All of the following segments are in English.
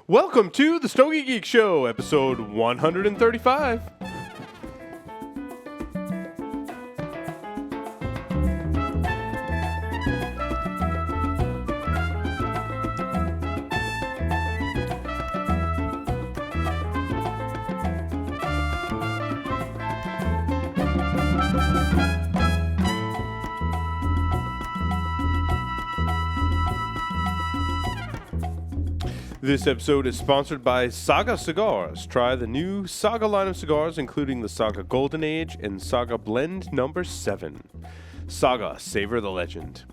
Welcome to the Stogie Geek Show, episode 135. This episode is sponsored by Saga Cigars. Try the new Saga line of cigars, including the Saga Golden Age and Saga Blend number 7. Saga, savor the legend.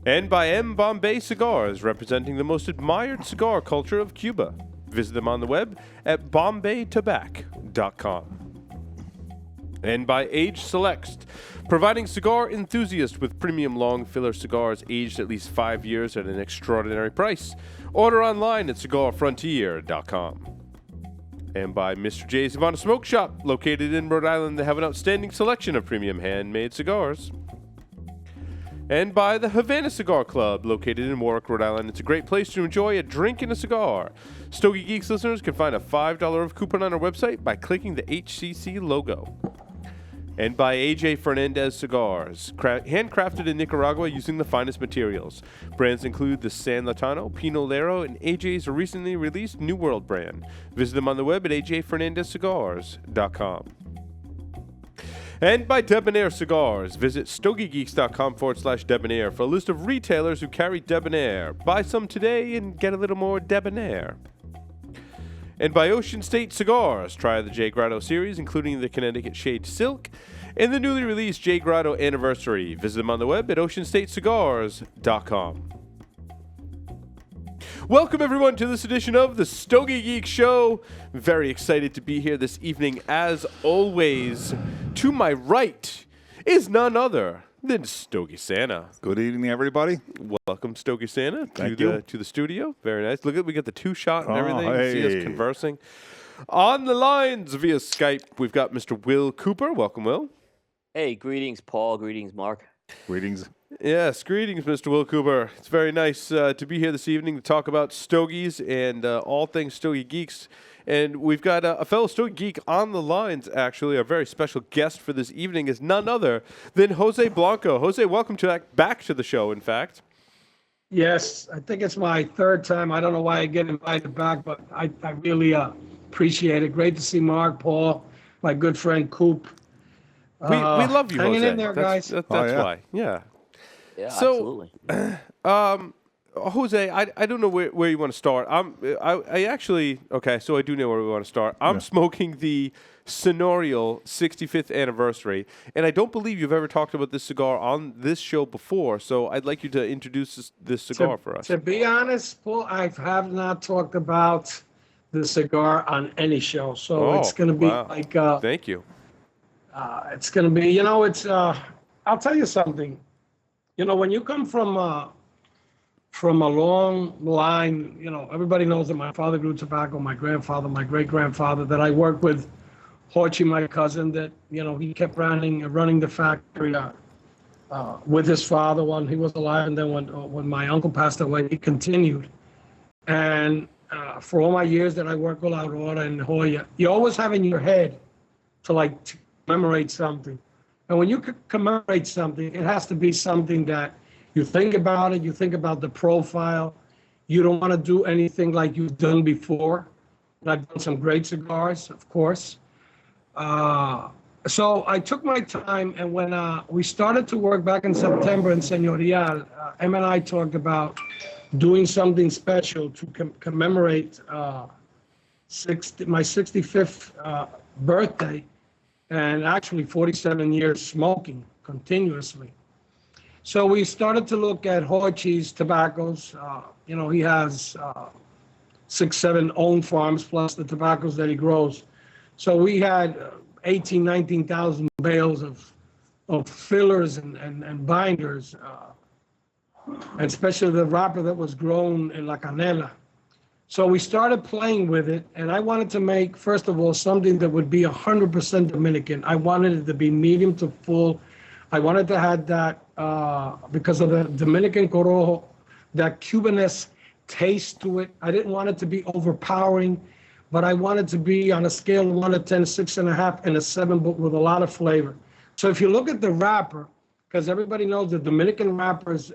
And by M. Bombay Cigars, representing the most admired cigar culture of Cuba. Visit them on the web at bombaytobac.com. And by Age Selects, providing cigar enthusiasts with premium long filler cigars aged at least 5 years at an extraordinary price. Order online at cigarfrontier.com. And by Mr. J's Havana Smoke Shop, located in Rhode Island. They have an outstanding selection of premium handmade cigars. And by the Havana Cigar Club, located in Warwick, Rhode Island. It's a great place to enjoy a drink and a cigar. Stogie Geeks listeners can find a $5 coupon on our website by clicking the HCC logo. And by AJ Fernandez Cigars, handcrafted in Nicaragua using the finest materials. Brands include the San Latano, Pinolero, and AJ's recently released New World brand. Visit them on the web at ajfernandezcigars.com. And by Debonair Cigars, visit stogiegeeks.com/debonair for a list of retailers who carry Debonair. Buy some today and get a little more Debonair. And by Ocean State Cigars, try the J. Grotto series, including the Connecticut Shade Silk and the newly released J. Grotto Anniversary. Visit them on the web at oceanstatecigars.com. Welcome, everyone, to this edition of the Stogie Geek Show. Very excited to be here this evening, as always. To my right is none other than Stogie Santa. Good evening, everybody. Welcome, Stogie Santa, Thank you. to the studio. Very nice. Look at, we got the two-shot and everything. Hey. You see us conversing. On the lines via Skype, we've got Mr. Will Cooper. Welcome, Will. Hey, greetings, Paul. Greetings, Mark. Greetings. Yes, greetings, Mr. Will Cooper. It's very nice to be here this evening to talk about stogies and all things Stogie Geeks. And we've got a fellow Stogie Geek on the lines, actually. Our very special guest for this evening is none other than José Blanco. José, welcome back to the show, in fact. Yes, I think it's my third time. I don't know why I get invited back, but I really appreciate it. Great to see Mark, Paul, my good friend Coop. We love you, hanging José. in there, guys. That's yeah. why. Yeah. Yeah, So, absolutely. Jose, I don't know where you want to start. I actually, okay, so I do know where we want to start. I'm smoking the Scenarial 65th anniversary, and I don't believe you've ever talked about this cigar on this show before, so I'd like you to introduce this cigar for us. To be honest, Paul, I have not talked about the cigar on any show, so it's going to be like... Thank you. It's going to be, I'll tell you something. When you come from a long line, everybody knows that my father grew tobacco, my grandfather, my great-grandfather, that I worked with Horchy, my cousin, that, he kept running the factory with his father when he was alive. And then when my uncle passed away, he continued. And for all my years that I worked with Aurora and Hoya, you always have in your head to commemorate something. And when you commemorate something, it has to be something that you think about it, you think about the profile. You don't want to do anything like you've done before. And I've done some great cigars, of course. So I took my time, and when we started to work back in September in Señorial, Em and I talked about doing something special to commemorate my 65th birthday. And actually 47 years smoking continuously. So we started to look at Horchy's tobaccos. He has 6-7 own farms plus the tobaccos that he grows. So we had 19,000 bales of fillers and binders, and especially the wrapper that was grown in La Canela. So we started playing with it, and I wanted to make, first of all, something that would be 100% Dominican. I wanted it to be medium to full. I wanted to have that, because of the Dominican Corojo, that Cubaness taste to it. I didn't want it to be overpowering, but I wanted to be on a scale of 1 to 10, 6.5, and a 7, but with a lot of flavor. So if you look at the wrapper, because everybody knows the Dominican wrappers,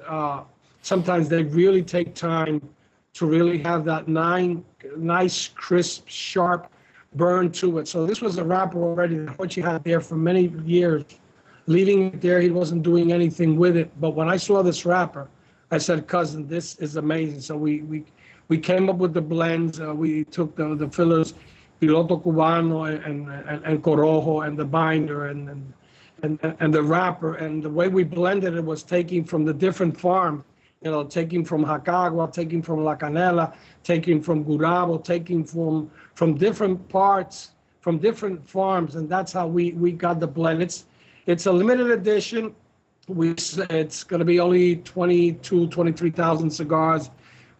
sometimes they really take time to really have that nice, crisp, sharp burn to it. So this was a wrapper already that Hochi had there for many years. Leaving it there, he wasn't doing anything with it. But when I saw this wrapper, I said, cousin, this is amazing. So we came up with the blends. We took the fillers, Piloto Cubano and Corojo, and the binder and the wrapper. And the way we blended it was taking from the different farms, taking from Jacagua, taking from La Canela, taking from Gurabo, taking from different parts, from different farms. And that's how we got the blend. It's a limited edition. It's going to be only 23,000 cigars.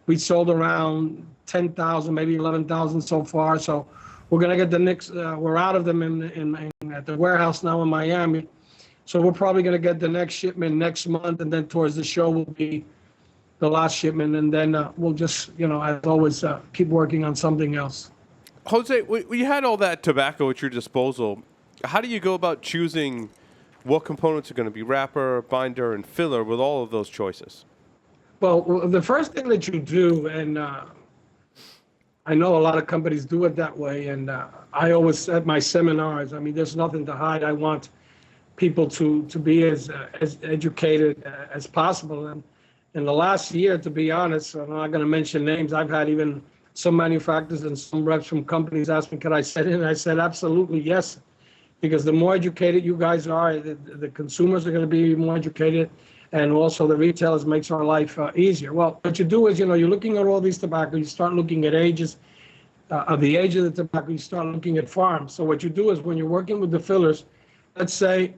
We sold around 10,000, maybe 11,000 so far. So we're going to get the next. We're out of them at the warehouse now in Miami. So we're probably going to get the next shipment next month, and then towards the show will be the last shipment, and then we'll just, as always, keep working on something else. Jose, when you had all that tobacco at your disposal, how do you go about choosing what components are going to be wrapper, binder, and filler with all of those choices? Well, the first thing that you do, and I know a lot of companies do it that way, and I always at my seminars, there's nothing to hide. I want people to be as educated as possible. And in the last year, to be honest, I'm not going to mention names, I've had even some manufacturers and some reps from companies ask me, could I sit in? I said, absolutely, yes. Because the more educated you guys are, the consumers are going to be more educated, and also the retailers makes our life easier. Well, what you do is, you're looking at all these tobacco, you start looking at ages, of the age of the tobacco, you start looking at farms. So what you do is when you're working with the fillers, let's say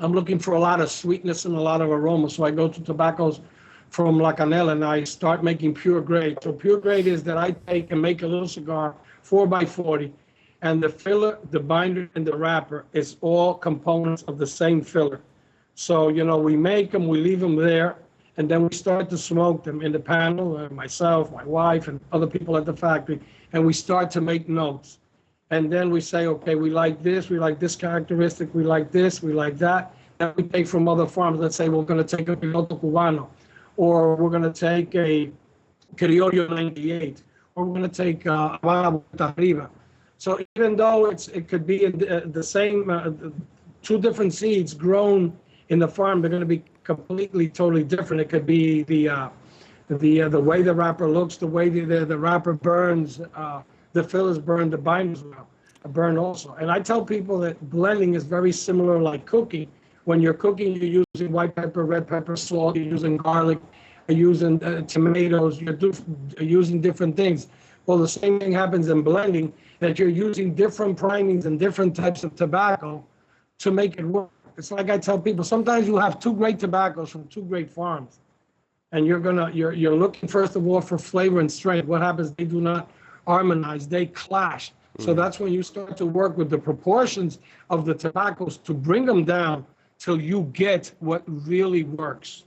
I'm looking for a lot of sweetness and a lot of aroma. So I go to tobaccos from La Canela and I start making pure grade. So pure grade is that I take and make a little cigar 4x40. And the filler, the binder, and the wrapper is all components of the same filler. So, we make them, we leave them there, and then we start to smoke them in the panel, myself, my wife, and other people at the factory, and we start to make notes. And then we say, okay, we like this characteristic, we like this, we like that. And we take from other farms. Let's say we're going to take a Piloto Cubano, or we're going to take a Criollo 98, or we're going to take Habana Arriba. So even though it could be the same, two different seeds grown in the farm, they're going to be completely, totally different. It could be the way the wrapper looks, the way the wrapper burns, the fillers burn, the binders burn also. And I tell people that blending is very similar like cooking. When you're cooking, you're using white pepper, red pepper, salt, you're using garlic, you're using tomatoes, you're using different things. Well, the same thing happens in blending, that you're using different primings and different types of tobacco to make it work. It's like I tell people, sometimes you have two great tobaccos from two great farms, and you're looking first of all for flavor and strength. What happens? They do not harmonize, they clash. So that's when you start to work with the proportions of the tobaccos to bring them down till you get what really works.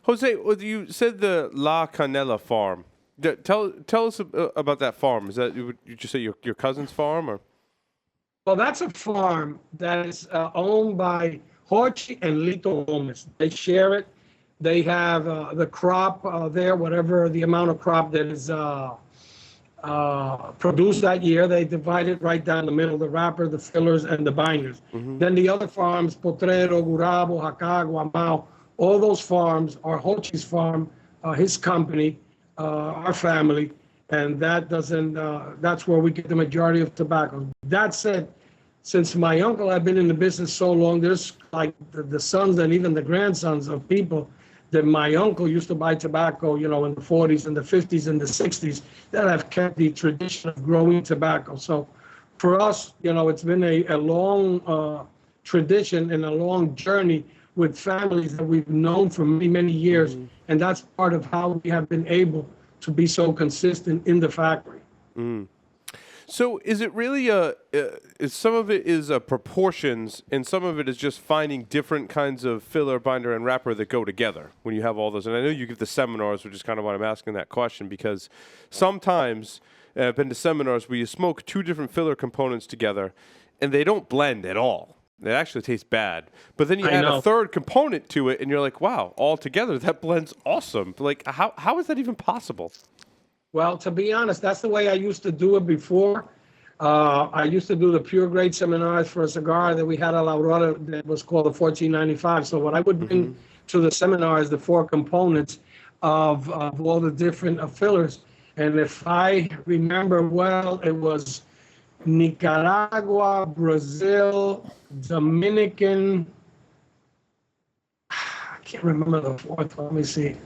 Jose, you said the La Canela farm. Tell us about that farm. Is that, you just say your cousin's farm, or? Well, that's a farm that is owned by Hochi and Lito Gomez. They share it. They have the crop there, whatever the amount of crop that is produced that year. They divide it right down the middle, the wrapper, the fillers, and the binders. Mm-hmm. Then the other farms, Potrero, Gurabo, Jacagua, Mao, all those farms are Hochi's farm, his company, our family, and that's where we get the majority of tobacco. That said, since my uncle had been in the business so long, there's like the sons and even the grandsons of people that my uncle used to buy tobacco, in the 40s and the 50s and the 60s, that have kept the tradition of growing tobacco. So for us, it's been a long tradition and a long journey with families that we've known for many, many years. Mm-hmm. And that's part of how we have been able to be so consistent in the factory. Mm. So is it really some of it is proportions, and some of it is just finding different kinds of filler, binder, and wrapper that go together when you have all those? And I know you give the seminars, which is kind of why I'm asking that question, because sometimes I've been to seminars where you smoke two different filler components together, and they don't blend at all. They actually taste bad. But then you add a third component to it, and you're like, wow, all together, that blends awesome. Like, how is that even possible? Well, to be honest, that's the way I used to do it before. I used to do the pure grade seminars for a cigar that we had at La Aurora that was called the 1495. So what I would bring to the seminar is the four components of all the different fillers. And if I remember well, it was Nicaragua, Brazil, Dominican. I can't remember the fourth. Let me see.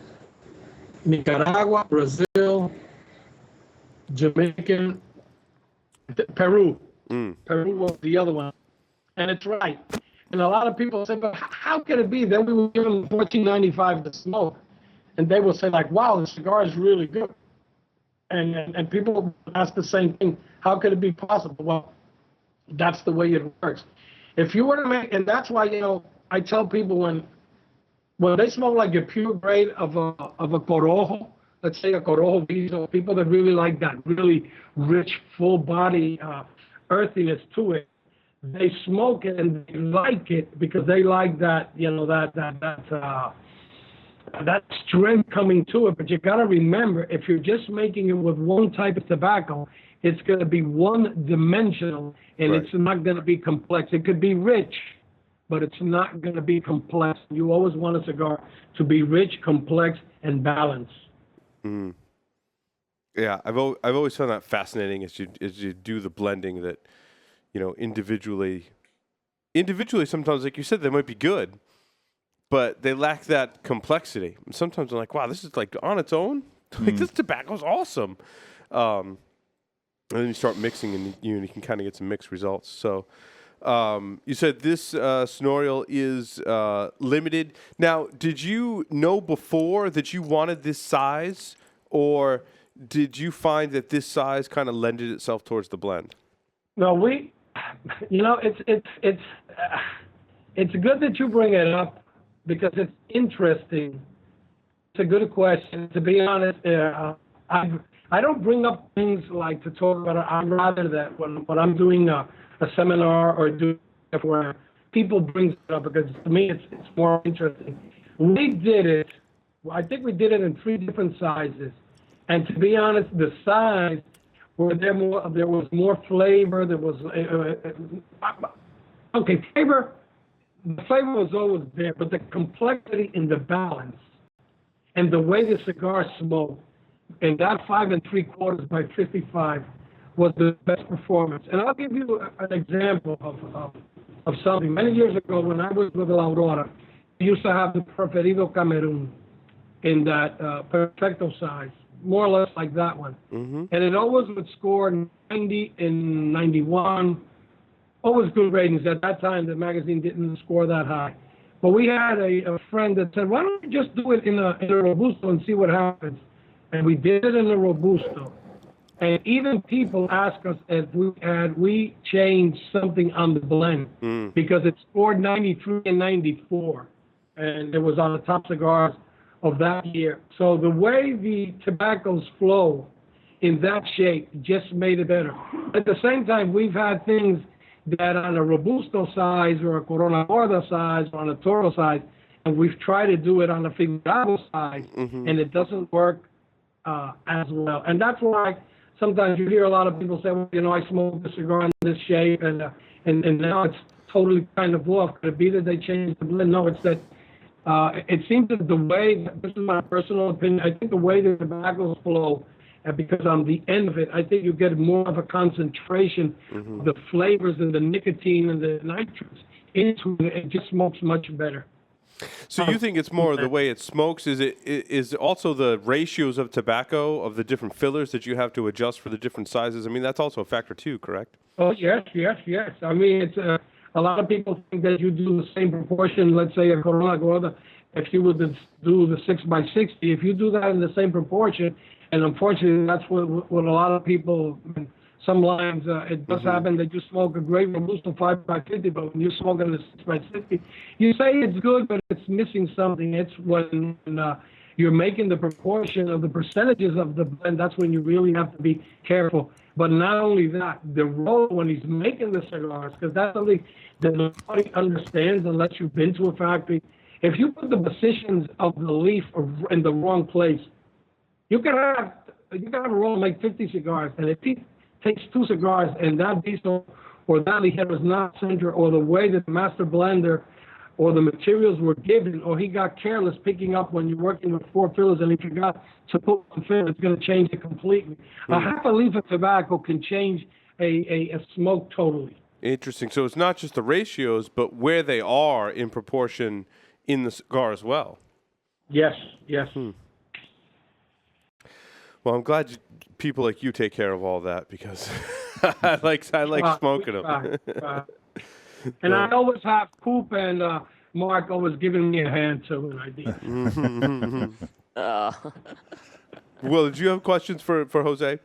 Nicaragua, Brazil, Jamaican, Peru. Peru was the other one. And it's right. And a lot of people say, but how can it be? Then we would give them $14.95 to smoke. And they will say, like, wow, the cigar is really good. And people ask the same thing. How could it be possible? Well, that's the way it works. If you were to make, and that's why, I tell people when they smoke like a pure grade of a Corojo, let's say a Corojo Viso, people that really like that really rich, full body earthiness to it, they smoke it and they like it because they like that, that strength coming to it. But you got to remember, if you're just making it with one type of tobacco, it's going to be one-dimensional, and It's not going to be complex. It could be rich, but it's not going to be complex. You always want a cigar to be rich, complex, and balanced. Mm. Yeah, I've always found that fascinating as you do the blending that, individually sometimes, like you said, they might be good, but they lack that complexity. And sometimes I'm like, wow, this is like on its own. Like this tobacco's awesome. And then you start mixing, and you can kind of get some mixed results. So. You said this Sonorial is limited. Now, did you know before that you wanted this size, or did you find that this size kind of lended itself towards the blend? No, it's good that you bring it up because it's interesting. It's a good question. To be honest, I don't bring up things like to talk about it. I'd rather that when I'm doing a seminar or do where people bring it up, because to me it's more interesting. We did it. I think we did it in 3 different sizes, and to be honest, the size where there was more flavor. There was flavor. The flavor was always there, but the complexity and the balance, and the way the cigar smoked, and that 5 3/4 by 55. Was the best performance. And I'll give you an example of something. Many years ago, when I was with La Aurora, we used to have the Preferido Cameroon in that perfecto size, more or less like that one. And it always would score 90 and 91, always good ratings. At that time, the magazine didn't score that high. But we had a friend that said, why don't we just do it in a Robusto and see what happens? And we did it in a Robusto. And even people ask us if we changed something on the blend because it scored 93 and 94, and it was on the top cigars of that year. So the way the tobaccos flow in that shape just made it better. At the same time, we've had things that on a Robusto size or a Corona Gorda size or on a Toro size, and we've tried to do it on a Figurado size, and it doesn't work as well. And that's why sometimes you hear a lot of people say, well, I smoked the cigar in this shape, and now it's totally kind of off. Could it be that they changed the blend? No, it's that it seems that the way, this is my personal opinion, I think the way the tobaccos flow, because on the end of it, I think you get more of a concentration of the flavors and the nicotine and the nitrates into it. It just smokes much better. So you think it's more the way it smokes? Is also the ratios of tobacco, of the different fillers that you have to adjust for the different sizes? I mean, that's also a factor too, correct? Oh, yes. I mean, it's a lot of people think that you do the same proportion, let's say a Corona Gorda, if you would do the 6x60, if you do that in the same proportion, and unfortunately that's what a lot of people, some lines, it does happen that you smoke a great Robusto 5x50, but when you smoke it in a 6x60, you say it's good, but it's missing something. It's when you're making the proportion of the percentages of the blend, that's when you really have to be careful. But not only that, the role when he's making the cigars, because that's something that nobody understands unless you've been to a factory. If you put the positions of the leaf in the wrong place, you can have a roll like 50 cigars, and if he takes 2 cigars and that diesel or that ligero is not centered, or the way that the master blender or the materials were given, or he got careless picking up when you're working with 4 fillers and he forgot to put 1 filler, it's going to change it completely. A half a leaf of tobacco can change a smoke totally. Interesting. So it's not just the ratios, but where they are in proportion in the cigar as well. Yes, yes. Well, I'm glad people like you take care of all that, because I like smoking them. And I always have Coop and Mark always giving me a hand too when I do. Well, did you have questions for Jose?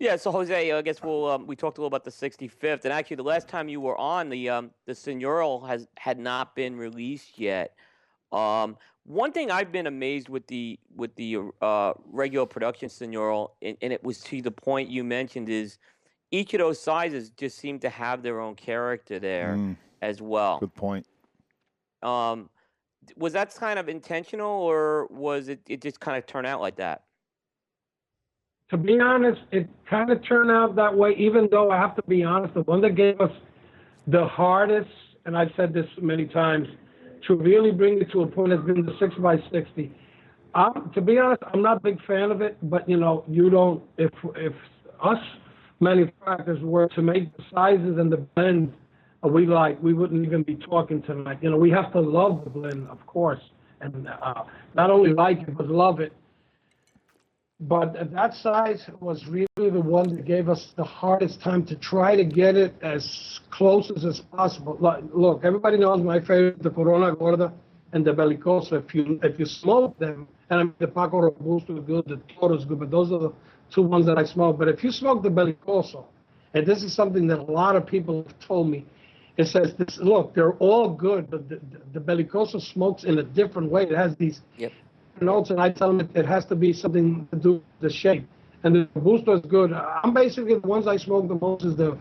Yeah, so Jose, I guess we talked a little about the 65th, and actually the last time you were on, the Señorial had not been released yet. One thing I've been amazed with the regular production Señorial, and it was to the point you mentioned, is each of those sizes just seem to have their own character there as well. Good point. Was that kind of intentional, or was it just kind of turn out like that? To be honest, it kind of turned out that way, even though I have to be honest, the one that gave us the hardest, and I've said this many times, to really bring it to a point has been the 6x60. To be honest, I'm not a big fan of it, but if us manufacturers were to make the sizes and the blend we wouldn't even be talking tonight. We have to love the blend, of course, and not only like it, but love it. But that size was really the one that gave us the hardest time to try to get it as close as possible. Look, everybody knows my favorite, the Corona Gorda and the Belicoso. If you smoke them, and I mean, the Paco Robusto is good, the Toro is good, but those are the 2 ones that I smoke. But if you smoke the Belicoso, and this is something that a lot of people have told me, it says this. Look, they're all good, but the Belicoso smokes in a different way. It has these notes, and I tell them it has to be something to do with the shape. And the Robusto is good. I'm basically, the ones I smoke the most is the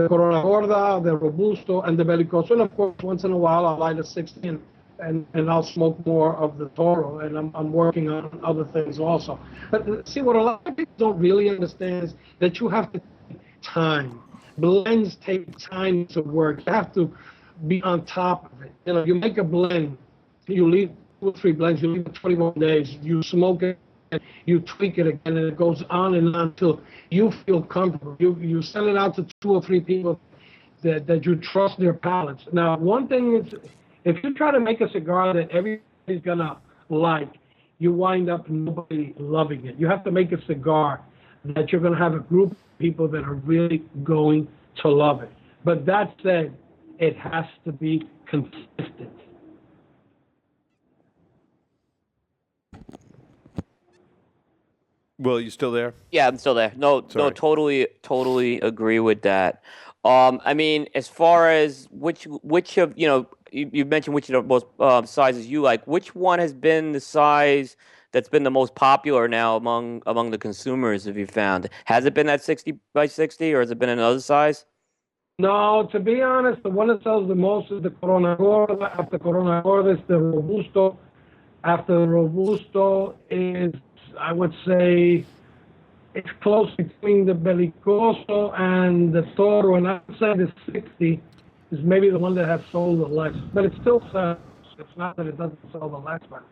Corona Gorda, the Robusto, and the Belicoso. And of course, once in a while, I'll light a 60 and I'll smoke more of the Toro, and I'm working on other things also. But see, what a lot of people don't really understand is that you have to take time. Blends take time to work. You have to be on top of it. You make a blend, you leave 2 or 3 blends, you leave it 21 days, you smoke it, and you tweak it again, and it goes on and on until you feel comfortable. You send it out to 2 or 3 people that you trust their palates. Now, one thing is, if you try to make a cigar that everybody's gonna like, you wind up nobody loving it. You have to make a cigar that you're gonna have a group of people that are really going to love it. But that said, it has to be consistent. Will, you still there? Yeah, I'm still there. No, totally agree with that. I mean, as far as which of you mentioned which of the most sizes you like. Which one has been the size that's been the most popular now among the consumers? Have you found? Has it been that 60x60, or has it been another size? No, to be honest, the one that sells the most is the Corona Gorda. After Corona Gorda is the Robusto. After the Robusto is, I would say, it's close between the Belicoso and the Toro, and I would say the 60 is maybe the one that has sold the less. But it still sells. It's not that it doesn't sell the less, but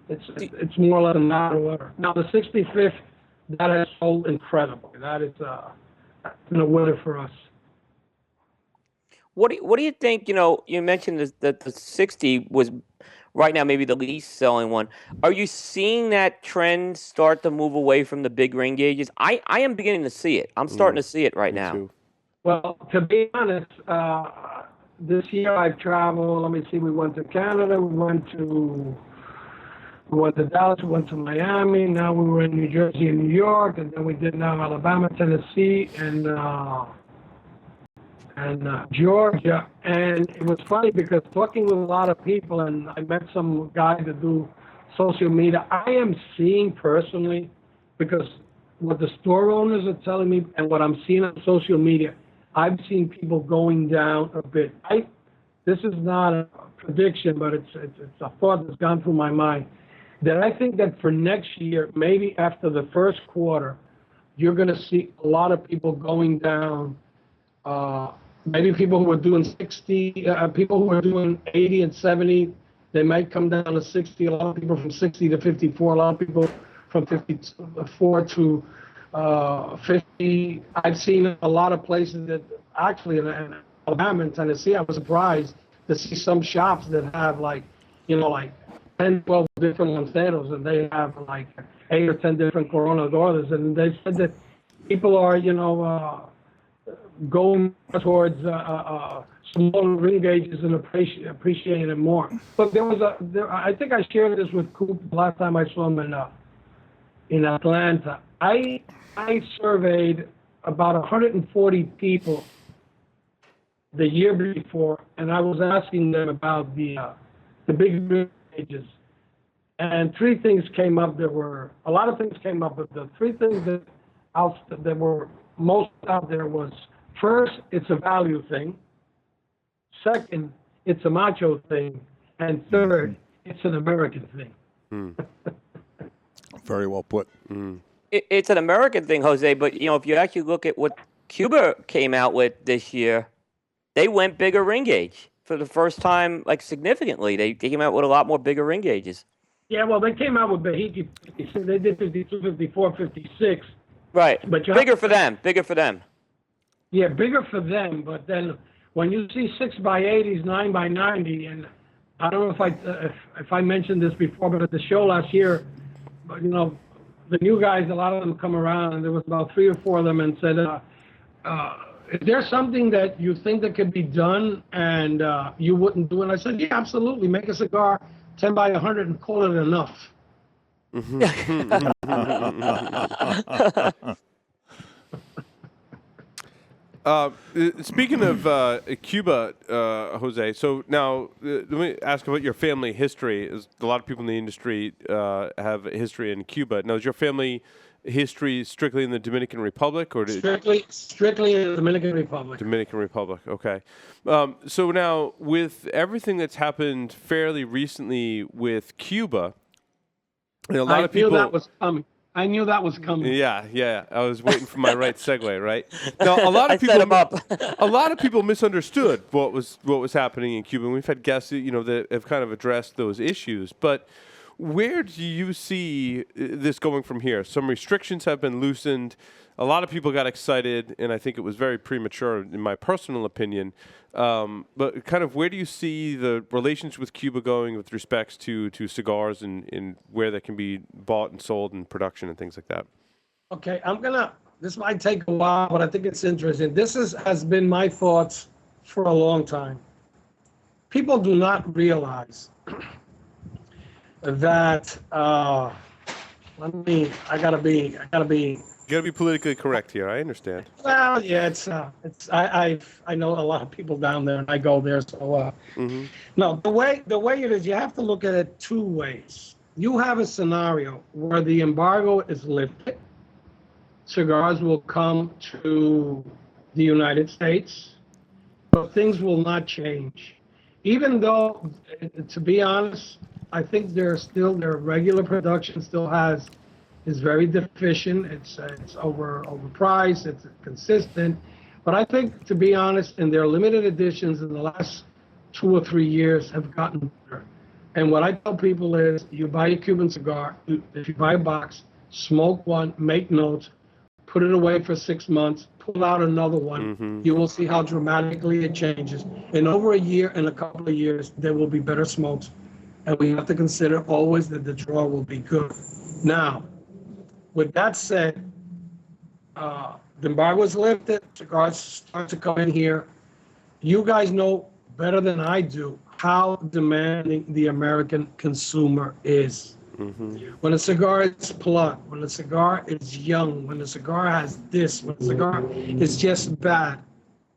it's more or less an order. Now, the 65th, that has sold incredibly. That is been a winner for us. What do you think? You mentioned that the 60 was right now maybe the least selling one. Are you seeing that trend start to move away from the big ring gauges? I am beginning to see it. I'm starting to see it right now. Too. Well, to be honest, this year I've traveled. Let me see. We went to Canada. We went to We went to Dallas, we went to Miami. Now we were in New Jersey and New York, and then we did now Alabama, Tennessee, and Georgia. And it was funny because talking with a lot of people, and I met some guys that do social media. I am seeing personally, because what the store owners are telling me and what I'm seeing on social media, I've seen people going down a bit. This is not a prediction, but it's a thought that's gone through my mind, that I think that for next year, maybe after the first quarter, you're going to see a lot of people going down. Maybe people who are doing 60, people who are doing 80 and 70, they might come down to 60. A lot of people from 60 to 54. A lot of people from 54 to 50. I've seen a lot of places that actually in Alabama and Tennessee, I was surprised to see some shops that have like 10, 12 different lanceros, and they have like 8 or 10 different Coronadoras, and they said that people are, going towards smaller ring gauges and appreciating it more. But I think I shared this with Coop the last time I saw him in Atlanta. I surveyed about 140 people the year before, and I was asking them about the big ring gauges. And 3 things came up. There were a lot of things came up, but the 3 things that were most out there was, first, it's a value thing. Second, it's a macho thing. And third, it's an American thing. Very well put. It's an American thing, Jose, but if you actually look at what Cuba came out with this year, they went bigger ring gauge for the first time, like significantly. They came out with a lot more bigger ring gauges. Yeah, well, they came out with Bahiki. They did 52, 54, 56. Right. But bigger for them. Bigger for them. Yeah, bigger for them. But then when you see 6x80s, 9x90, and I don't know if I mentioned this before, but at the show last year, the new guys, a lot of them come around, and there was about 3 or 4 of them, and said, is there something that you think that could be done and you wouldn't do it? And I said, yeah, absolutely. Make a cigar 10 by 100 and call it enough. Speaking of Cuba, Jose, so now let me ask about your family history. A lot of people in the industry have a history in Cuba. Now, is your family history strictly in the Dominican Republic, or strictly in the Dominican Republic? Dominican Republic, okay. So now, with everything that's happened fairly recently with Cuba, a lot of people. I knew that was coming. Yeah. I was waiting for my right segue, right? Now, a lot of people misunderstood what was happening in Cuba. And we've had guests, that have kind of addressed those issues. But where do you see this going from here? Some restrictions have been loosened. A lot of people got excited, and I think it was very premature, in my personal opinion. But kind of where do you see the relations with Cuba going with respects to cigars and where they can be bought and sold and production and things like that? Okay, this might take a while, but I think it's interesting. This has been my thoughts for a long time. People do not realize that, I gotta be. You got to be politically correct here. I understand. Well, yeah, I know a lot of people down there, and I go there. So, no, the way it is, you have to look at it 2 ways. You have a scenario where the embargo is lifted. Cigars will come to the United States, but things will not change. Even though, to be honest, I think their regular production still is very deficient. It's overpriced. It's consistent. But I think, to be honest, in their limited editions in the last 2 or 3 years have gotten better. And what I tell people is, you buy a Cuban cigar, if you buy a box, smoke one, make notes, put it away for 6 months, pull out another one. You will see how dramatically it changes. In over a year and a couple of years, there will be better smokes. And we have to consider always that the draw will be good. Now, with that said, the embargo is lifted, cigars start to come in here. You guys know better than I do how demanding the American consumer is. When a cigar is plucked, when a cigar is young, when a cigar has this, when a cigar is just bad,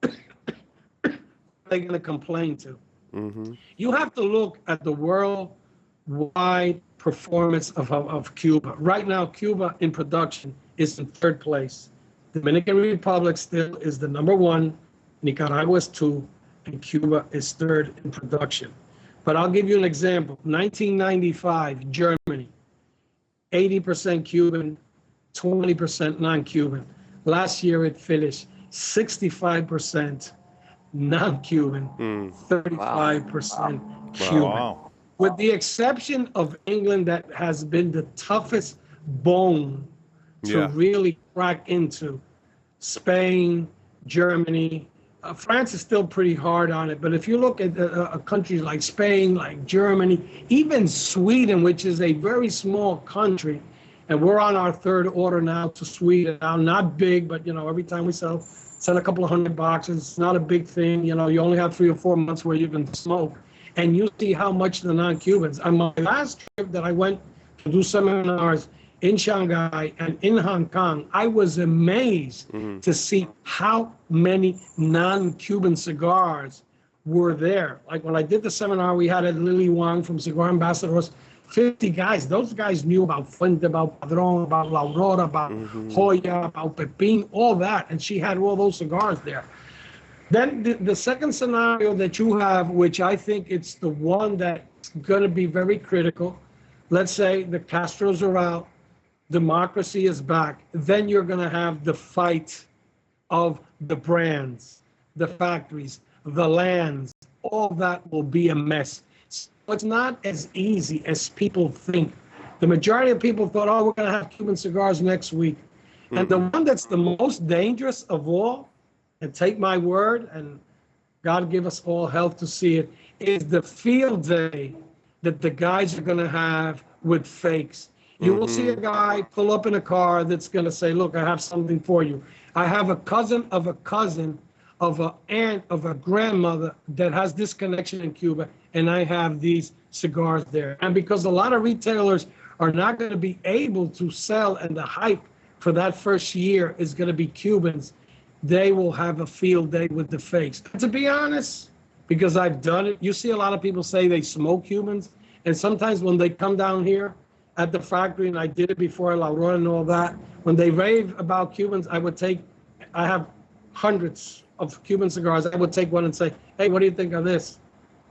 they're going to complain to. You have to look at the worldwide performance of Cuba. Right now, Cuba in production is in third place. Dominican Republic still is the number one, Nicaragua is two, and Cuba is third in production. But I'll give you an example. 1995, Germany, 80% Cuban, 20% non-Cuban. Last year it finished 65% non-Cuban, 35% Cuban. Wow. With the exception of England, that has been the toughest bone to really crack into. Spain, Germany, France is still pretty hard on it. But if you look at countries like Spain, like Germany, even Sweden, which is a very small country, and we're on our third order now to Sweden. Now, not big, but every time we send a couple of hundred boxes. It's not a big thing. You only have 3 or 4 months where you can smoke. And you see how much the non-Cubans. On my last trip that I went to do seminars in Shanghai and in Hong Kong, I was amazed to see how many non-Cuban cigars were there. Like when I did the seminar we had at Lily Wang from Cigar Ambassadors, 50 guys. Those guys knew about Fuente, about Padron, about La Aurora, about Joya, about Pepin, all that. And she had all those cigars there. Then the second scenario that you have, which I think it's the one that's going to be very critical. Let's say the Castros are out, democracy is back. Then you're going to have the fight of the brands, the factories, the lands. All that will be a mess. So it's not as easy as people think. The majority of people thought, oh, we're going to have Cuban cigars next week. And the one that's the most dangerous of all, and take my word, and God give us all health to see it, is the field day that the guys are going to have with fakes. You will see a guy pull up in a car that's going to say, look, I have something for you. I have a cousin of a cousin of an aunt of a grandmother that has this connection in Cuba, and I have these cigars there. And because a lot of retailers are not going to be able to sell, and the hype for that first year is going to be Cubans, they will have a field day with the fakes. To be honest, because I've done it, you see a lot of people say they smoke Cubans, and sometimes when they come down here at the factory, and I did it before La Aurora and all that, when they rave about Cubans, I have hundreds of Cuban cigars. I would take one and say, hey, what do you think of this?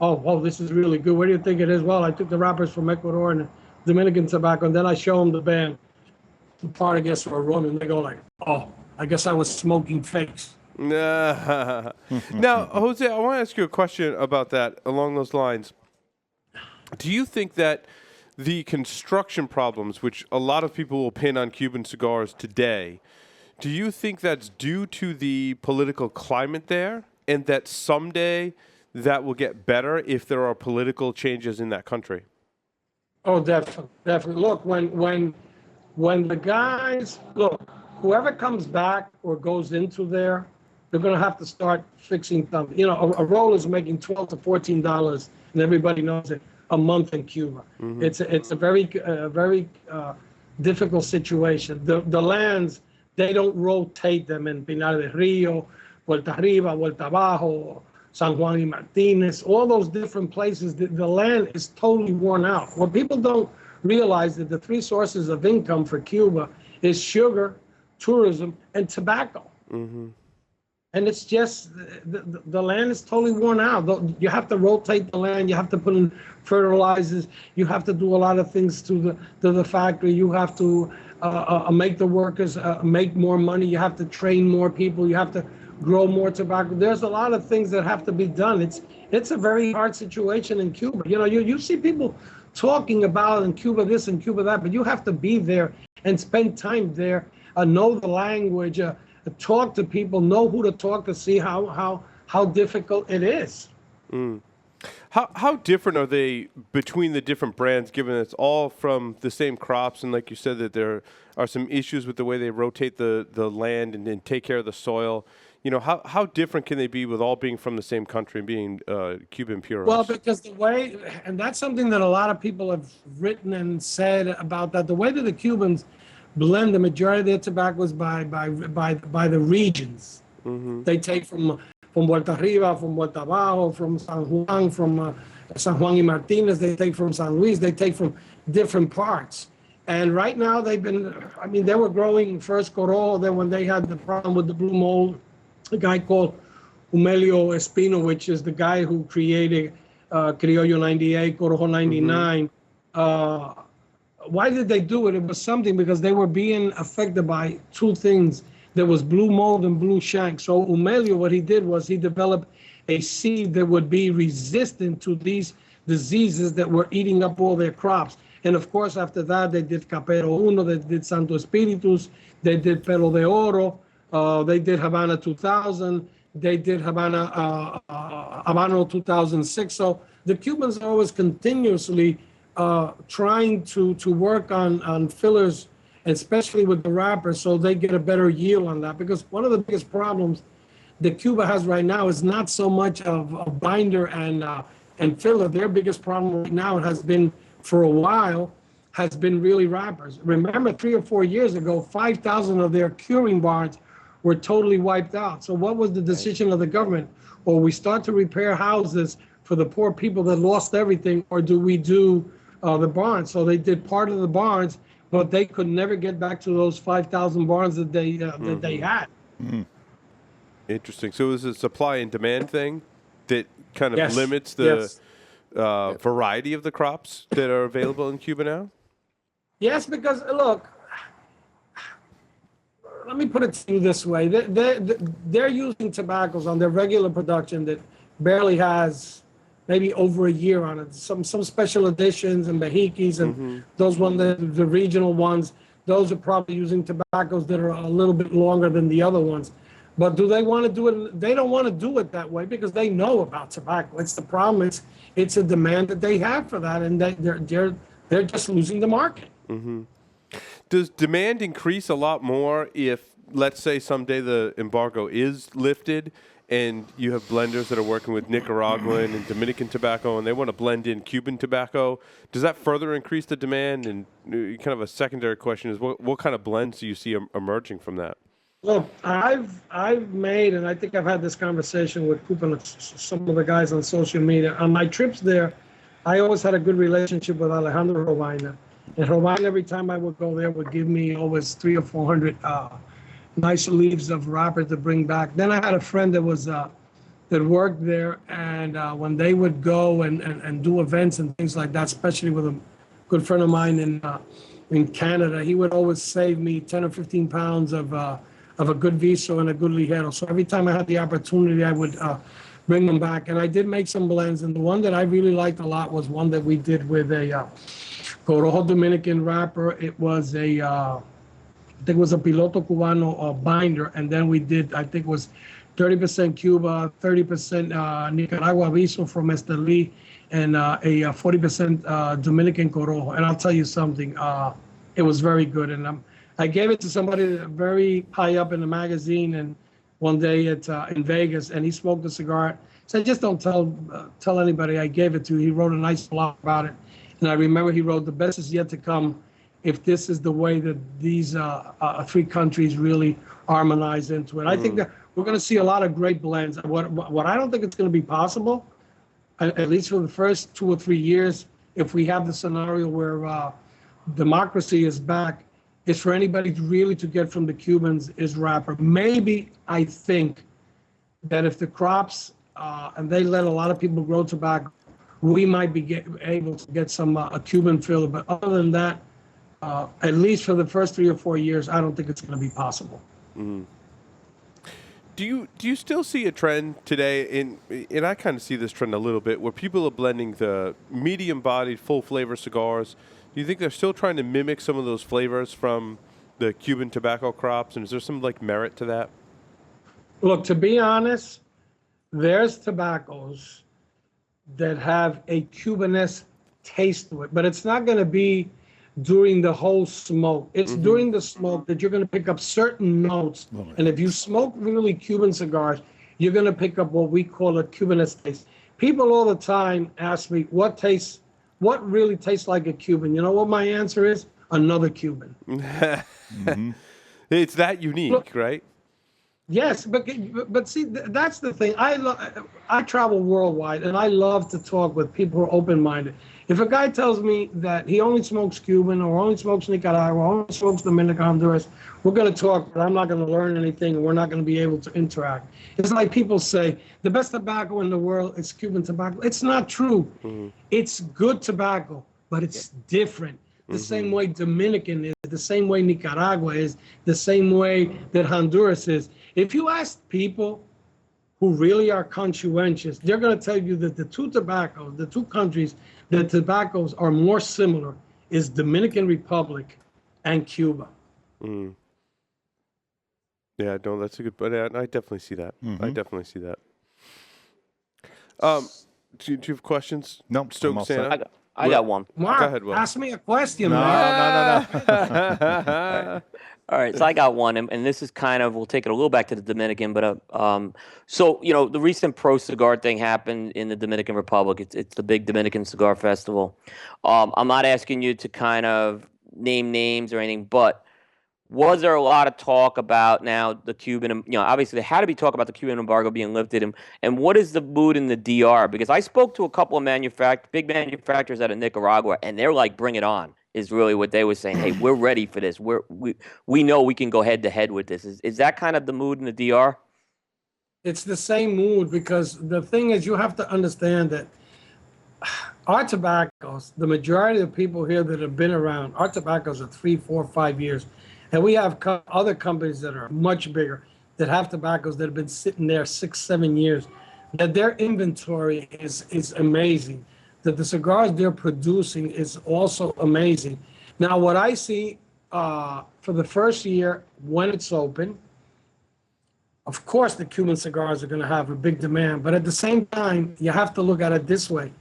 Oh, this is really good. What do you think it is? Well, I took the wrappers from Ecuador and Dominican tobacco, and then I show them the band, the part, I guess, for a run, and they go like, oh, I guess I was smoking fakes. Now, Jose, I want to ask you a question about that along those lines. Do you think that the construction problems, which a lot of people will pin on Cuban cigars today, do you think that's due to the political climate there, and that someday that will get better if there are political changes in that country? Oh, definitely. Look, when the guys, whoever comes back or goes into there, they're going to have to start fixing something. A roll is making $12 to $14, and everybody knows it, a month in Cuba. It's a very difficult situation. The lands, they don't rotate them in Pinar del Rio, Vuelta Arriba, Vuelta Abajo, San Juan y Martinez, all those different places. The land is totally worn out. What people don't realize that the three sources of income for Cuba is sugar, tourism, and tobacco. And it's just, the land is totally worn out. You have to rotate the land. You have to put in fertilizers. You have to do a lot of things to the factory. You have to make the workers make more money. You have to train more people. You have to grow more tobacco. There's a lot of things that have to be done. It's a very hard situation in Cuba. You see people talking about in Cuba this and Cuba that, but you have to be there and spend time there, know the language, talk to people, know who to talk to, see how difficult it is. How different are they between the different brands, given it's all from the same crops, and like you said, that there are some issues with the way they rotate the land and take care of the soil? You know, how different can they be with all being from the same country and being Cuban puros? Well, because the way, and that's something that a lot of people have written and said about that, the way that the Cubans blend the majority of their tobaccos by the regions. They take from Vuelta Arriba, from Vuelta Abajo, from San Juan, from San Juan y Martinez. They take from San Luis. They take from different parts. And right now they were growing first Corojo. Then when they had the problem with the blue mold, a guy called Humelio Espino, which is the guy who created Criollo 98, Corojo 99. Why did they do it? It was something because they were being affected by two things. There was blue mold and blue shank. So Humelio, what he did was he developed a seed that would be resistant to these diseases that were eating up all their crops. And of course, after that, they did Capero Uno, they did Santo Espíritus, they did Pelo de Oro, they did Havana 2000, they did Habano 2006. So the Cubans are always continuously trying to work on fillers, especially with the wrappers, so they get a better yield on that. Because one of the biggest problems that Cuba has right now is not so much of a binder and filler. Their biggest problem right now has been, for a while, has been really wrappers. Remember, 3 or 4 years ago, 5,000 of their curing barns were totally wiped out. So what was the decision of the government? Or we start to repair houses for the poor people that lost everything, or do we do the barns? So they did part of the barns, but they could never get back to those 5,000 barns that they had. Interesting. So is it a supply and demand thing that kind of limits the variety of the crops that are available in Cuba now? Yes, because look, let me put it to you this way. They're using tobaccos on their regular production that barely has maybe over a year on it. Some special editions and Behikis and those ones, the regional ones, those are probably using tobaccos that are a little bit longer than the other ones. But do they want to do it? They don't want to do it that way because they know about tobacco. It's the problem. It's a demand that they have for that, and they're just losing the market. Does demand increase a lot more if, let's say, someday the embargo is lifted and you have blenders that are working with Nicaraguan and Dominican tobacco and they want to blend in Cuban tobacco? Does that further increase the demand? And kind of a secondary question is, what kind of blends do you see emerging from that? Look, I've made, and I think I've had this conversation with some of the guys on social media. On my trips there, I always had a good relationship with Alejandro Robaina. And Robaina, every time I would go there, would give me always 300 or 400 nice leaves of wrappers to bring back. Then I had a friend that was that worked there, and when they would go and do events and things like that, especially with a good friend of mine in Canada, he would always save me 10 or 15 pounds of a good Viso and a good Ligero. So every time I had the opportunity, I would bring them back. And I did make some blends, and the one that I really liked a lot was one that we did with a Corojo Dominican wrapper. It was I think it was a Piloto Cubano binder, and then we did, I think it was 30% Cuba, 30% Nicaragua Viso from Esteli, and a 40% Dominican Corojo. And I'll tell you something, it was very good. And I gave it to somebody very high up in the magazine, and one day in Vegas, and he smoked a cigar. So just don't tell anybody I gave it to. He wrote a nice blog about it. And I remember he wrote, "The best is yet to come if this is the way that these 3 countries really harmonize into it." I think that we're going to see a lot of great blends. What I don't think it's going to be possible, at least for the first 2 or 3 years, if we have the scenario where democracy is back, is for anybody really to get from the Cubans is wrapper. Maybe I think that if the crops, and they let a lot of people grow tobacco, we might be able to get some a Cuban filler. But other than that, at least for the first 3 or 4 years, I don't think it's going to be possible. Do you still see a trend today, and I kind of see this trend a little bit, where people are blending the medium-bodied, full-flavor cigars? Do you think they're still trying to mimic some of those flavors from the Cuban tobacco crops, and is there some merit to that? Look, to be honest, there's tobaccos that have a Cubanesque taste to it, but it's not going to be during the whole smoke. It's during the smoke that you're going to pick up certain notes. And if you smoke really Cuban cigars, you're going to pick up what we call a Cubanesque taste. People all the time ask me, what really tastes like a Cuban? You know what my answer is? Another Cuban. It's that unique, Look, right? Yes, but see, that's the thing. I travel worldwide, and I love to talk with people who are open-minded. If a guy tells me that he only smokes Cuban or only smokes Nicaragua or only smokes Dominican, Honduras, we're going to talk, but I'm not going to learn anything, and we're not going to be able to interact. It's like people say, the best tobacco in the world is Cuban tobacco. It's not true. It's good tobacco, but it's different. The same way Dominican is, the same way Nicaragua is, the same way that Honduras is. If you ask people who really are conscientious, they're going to tell you that the two countries that tobaccos are more similar is Dominican Republic and Cuba. Yeah, no, that's a good, but I definitely see that. I definitely see that. Do you have questions? No, Stoke I'm all Santa? set. I got one. Mark, Go ahead, Will. ask me a question, No, man. no. All right, so I got one, and this is kind of, we'll take it a little back to the Dominican, but so the recent pro cigar thing happened in the Dominican Republic. It's the big Dominican Cigar Festival. I'm not asking you to kind of name names or anything, but was there a lot of talk about now the Cuban, obviously there had to be talk about the Cuban embargo being lifted, and what is the mood in the DR? Because I spoke to a couple of big manufacturers out of Nicaragua, and they're like, bring it on, is really what they were saying. Hey, we're ready for this. We know we can go head to head with this. Is that kind of the mood in the DR? It's the same mood, because the thing is, you have to understand that our tobaccos, the majority of people here that have been around, our tobaccos are 3, 4, 5 years. And we have other companies that are much bigger that have tobaccos that have been sitting there 6, 7 years, that their inventory is amazing, that the cigars they're producing is also amazing. Now, what I see for the first year when it's open, of course, the Cuban cigars are going to have a big demand. But at the same time, you have to look at it this way.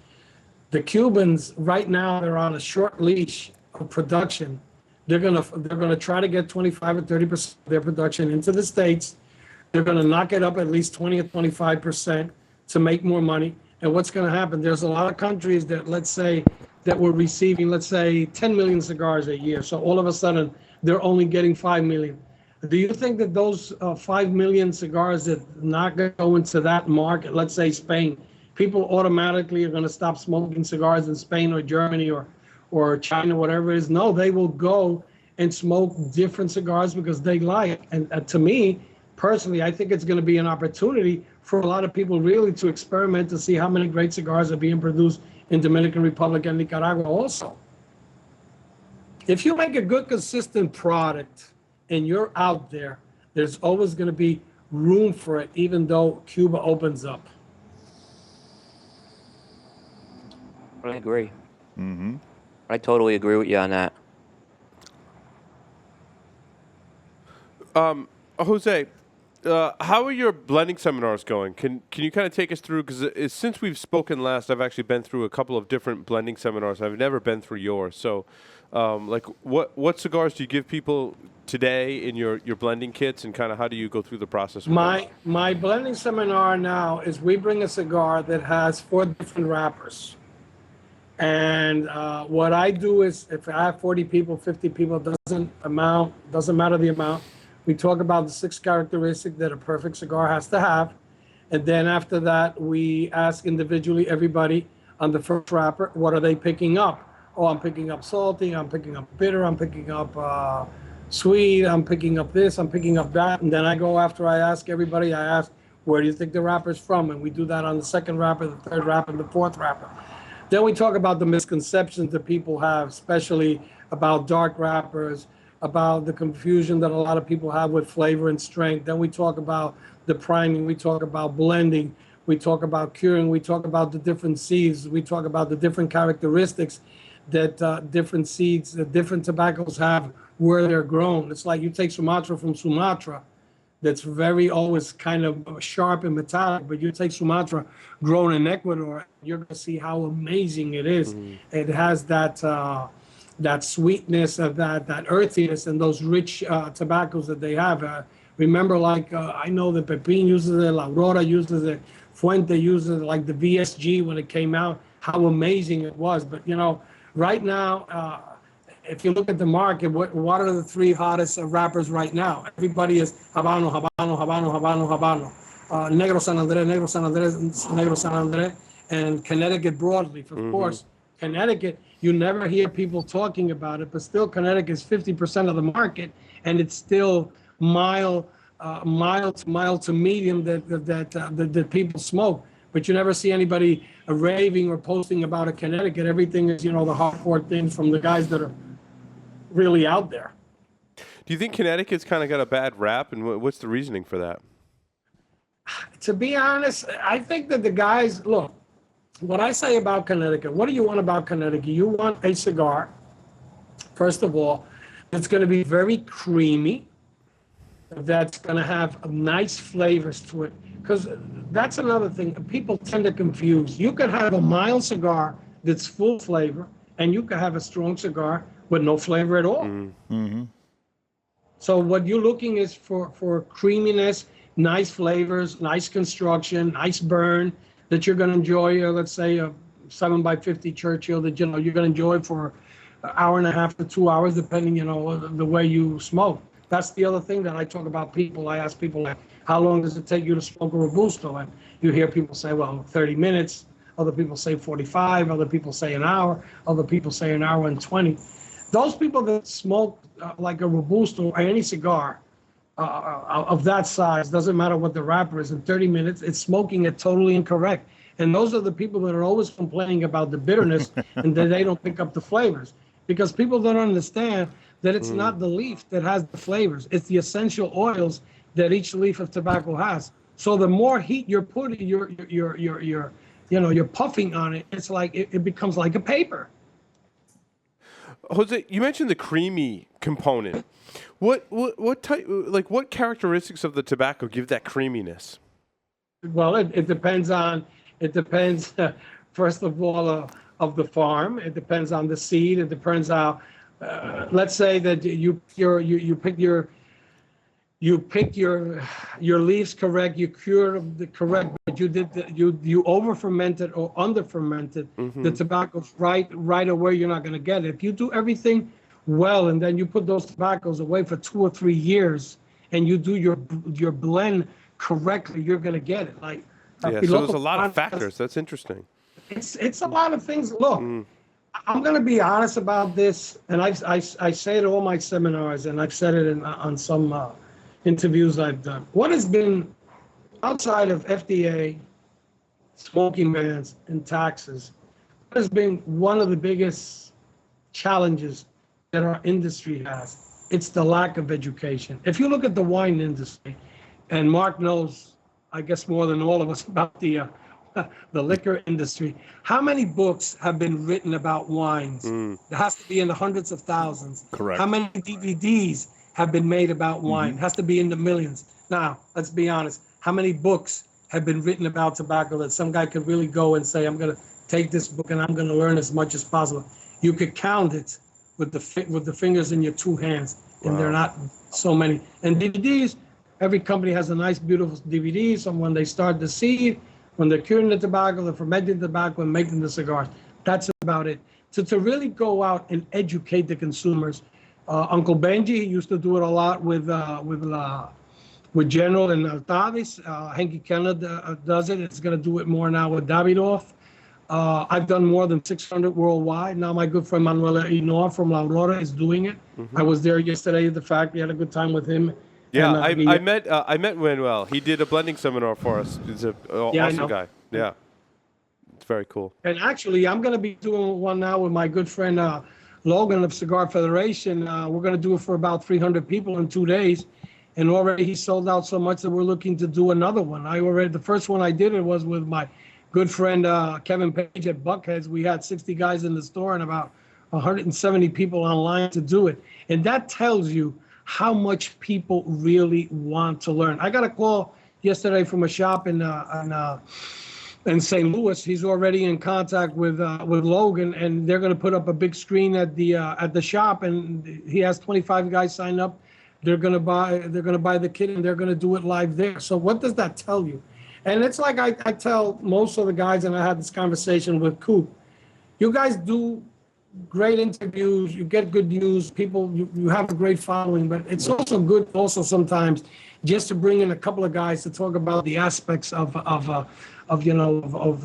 The Cubans right now, they're on a short leash of production. They're gonna try to get 25 or 30% of their production into the States. They're gonna knock it up at least 20 or 25% to make more money. And what's gonna happen? There's a lot of countries that, let's say, that were receiving, let's say, 10 million cigars a year. So all of a sudden, they're only getting 5 million. Do you think that those 5 million cigars that not gonna go into that market, let's say Spain, people automatically are gonna stop smoking cigars in Spain or Germany or China, whatever it is? No, they will go and smoke different cigars because they like. And to me, personally, I think it's going to be an opportunity for a lot of people really to experiment to see how many great cigars are being produced in Dominican Republic and Nicaragua also. If you make a good, consistent product and you're out there, there's always going to be room for it, even though Cuba opens up. I agree. I totally agree with you on that. Jose, how are your blending seminars going? Can you kind of take us through? Because since we've spoken last, I've actually been through a couple of different blending seminars. I've never been through yours. So, what cigars do you give people today in your blending kits, and kind of how do you go through the process? My blending seminar now is we bring a cigar that has 4 different wrappers. And what I do is, if I have 40 people, 50 people, doesn't matter the amount. We talk about the 6 characteristics that a perfect cigar has to have. And then after that, we ask individually everybody on the first wrapper, what are they picking up? Oh, I'm picking up salty, I'm picking up bitter, I'm picking up sweet, I'm picking up this, I'm picking up that. And then I go, after I ask everybody, I ask, where do you think the wrapper's from? And we do that on the second wrapper, the third wrapper, and the fourth wrapper. Then we talk about the misconceptions that people have, especially about dark wrappers, about the confusion that a lot of people have with flavor and strength. Then we talk about the priming, we talk about blending, we talk about curing, we talk about the different seeds, we talk about the different characteristics that different seeds, that different tobaccos have where they're grown. It's like you take Sumatra from Sumatra, that's very always kind of sharp and metallic. But you take Sumatra, grown in Ecuador, you're going to see how amazing it is. It has that sweetness of that earthiness and those rich tobaccos that they have. Remember, like I know that Pepin uses it, La Aurora uses it, Fuente uses it, like the VSG when it came out, how amazing it was. But right now, if you look at the market, what are the three hottest rappers right now? Everybody is Habano, Habano, Habano, Habano, Habano. Negro San Andres, Negro San Andres, Negro San Andres, and Connecticut broadleaf. Of course, Connecticut, you never hear people talking about it, but still Connecticut is 50% of the market, and it's still mild to medium that people smoke. But you never see anybody raving or posting about a Connecticut. Everything is, the hardcore things from the guys that are really out there. Do you think Connecticut's kind of got a bad rap, and what's the reasoning for that? To be honest, I think that the guys, look, what I say about Connecticut, what do you want about Connecticut? You want a cigar, first of all, that's going to be very creamy, that's going to have nice flavors to it. Because that's another thing. People tend to confuse. You could have a mild cigar that's full flavor, and you could have a strong cigar with no flavor at all. Mm-hmm. So what you're looking is for creaminess, nice flavors, nice construction, nice burn that you're going to enjoy. Let's say a 7x50 Churchill that you're going to enjoy for an hour and a half to 2 hours, depending the way you smoke. That's the other thing that I talk about people. I ask people, like, how long does it take you to smoke a Robusto? And you hear people say, well, 30 minutes. Other people say 45. Other people say an hour. Other people say an hour and 20. Those people that smoke like a Robusto or any cigar of that size, doesn't matter what the wrapper is, in 30 minutes, it's smoking it totally incorrect. And those are the people that are always complaining about the bitterness and that they don't pick up the flavors. Because people don't understand that it's not the leaf that has the flavors. It's the essential oils that each leaf of tobacco has. So the more heat you're putting, you're puffing on it, it's like it becomes like a paper. Jose, you mentioned the creamy component. What type, like, what characteristics of the tobacco give that creaminess? Well, it depends, first of all, of the farm. It depends on the seed. It depends how. Let's say that you pick your leaves correct, you cure the correct, but you over fermented or under fermented the tobacco right away. You're not going to get it. If you do everything well and then you put those tobaccos away for 2 or 3 years and you do your blend correctly, you're going to get it. Like So there's a lot of factors. That's interesting. It's a lot of things. Look, I'm going to be honest about this, and I say it at all my seminars, and I've said it on some interviews I've done. What has been, outside of FDA, smoking bans, and taxes, what has been one of the biggest challenges that our industry has? It's the lack of education. If you look at the wine industry, and Mark knows, I guess, more than all of us about the liquor industry, how many books have been written about wines? It has to be in the hundreds of thousands. Correct. How many DVDs have been made about wine? It has to be in the millions. Now, let's be honest. How many books have been written about tobacco that some guy could really go and say, I'm going to take this book and I'm going to learn as much as possible? You could count it with the fingers in your two hands, and they're not so many. And DVDs, every company has a nice, beautiful DVD. So when they start the seed, when they're curing the tobacco, they're fermenting the tobacco and making the cigars. That's about it. To really go out and educate the consumers. Uncle Benji used to do it a lot with General and Altavis. Henke Kellner does it. It's going to do it more now with Davidoff. I've done more than 600 worldwide. Now my good friend Manuel Inor from La Aurora is doing it. I was there yesterday at the factory. Had a good time with him. Yeah, And, I met Manuel. He did a blending seminar for us. He's an awesome guy. Yeah, it's very cool. And actually, I'm going to be doing one now with my good friend Logan of Cigar Federation. We're going to do it for about 300 people in 2 days. And already he sold out so much that we're looking to do another one. The first one I did it was with my good friend Kevin Page at Buckheads. We had 60 guys in the store and about 170 people online to do it. And that tells you how much people really want to learn. I got a call yesterday from a shop in St. Louis. He's already in contact with Logan, and they're going to put up a big screen at the shop, and he has 25 guys signed up. They're going to buy the kit, and they're going to do it live there. So what does that tell you? And it's like I tell most of the guys, and I had this conversation with Coop. You guys do great interviews. You get good news. People, you have a great following, but it's also good sometimes just to bring in a couple of guys to talk about the aspects of the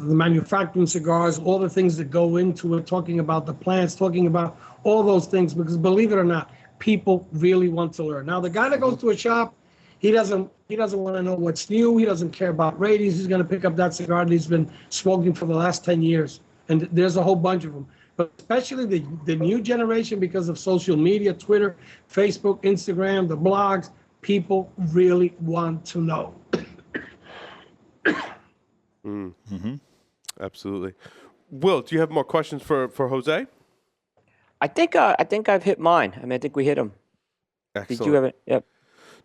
manufacturing cigars, all the things that go into it, talking about the plants, talking about all those things, because believe it or not, people really want to learn. Now, the guy that goes to a shop, he doesn't want to know what's new. He doesn't care about ratings. He's going to pick up that cigar that he's been smoking for the last 10 years. And there's a whole bunch of them. But especially the new generation, because of social media, Twitter, Facebook, Instagram, the blogs, people really want to know. Mm-hmm. Absolutely. Will, do you have more questions for Jose? I think I've hit mine. I mean, I think we hit them. Excellent. Did you have it? Yep.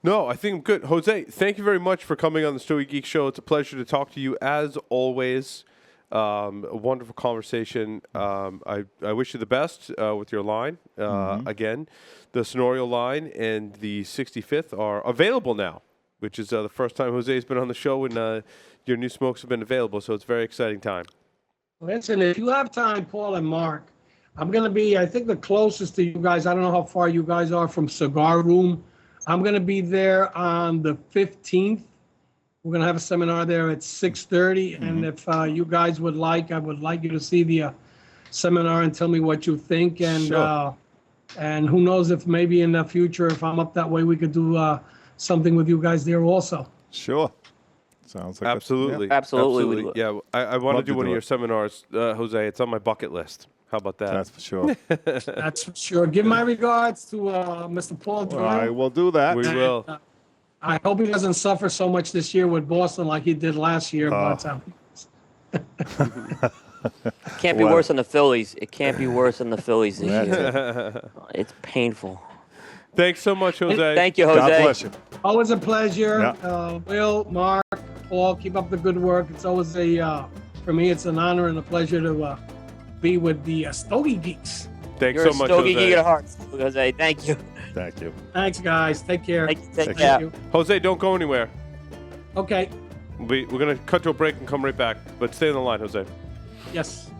No, I think I'm good. Jose, thank you very much for coming on the Stogie Geek Show. It's a pleasure to talk to you as always. A wonderful conversation. I wish you the best with your line. Again, the Sonorio line and the 65th are available now, which is the first time Jose's been on the show and your new smokes have been available. So it's a very exciting time. Listen, if you have time, Paul and Mark, I'm going to be, I think, the closest to you guys. I don't know how far you guys are from Cigar Room. I'm going to be there on the 15th. We're going to have a seminar there at 6:30. And if you guys would like, I would like you to see the seminar and tell me what you think. And Sure. And who knows if maybe in the future, if I'm up that way, we could do something with you guys there also. Sure. Sounds like Absolutely. Absolutely. Yeah, I want to Love do to one do of your it. seminars, Jose. It's on my bucket list. How about that? That's for sure. That's for sure. Give my regards to Mr. Paul Drew. I will do that. We will. I hope he doesn't suffer so much this year with Boston like he did last year. But Can't be Well- worse than the Phillies. It can't be worse than the Phillies this year. It's painful. Thanks so much, Jose. Thank you, Jose. God bless you. always a pleasure. Yeah. Will, Mark, Paul, keep up the good work. It's always for me, it's an honor and a pleasure to be with the Stogie Geeks. Thanks You're so much, a Stogie Jose. geek at heart, Jose. Thank you. Thank you. Thanks, guys. Take care. Take Thank care. you. Jose, don't go anywhere. Okay. We're going to cut to a break and come right back. But stay on the line, Jose. Yes.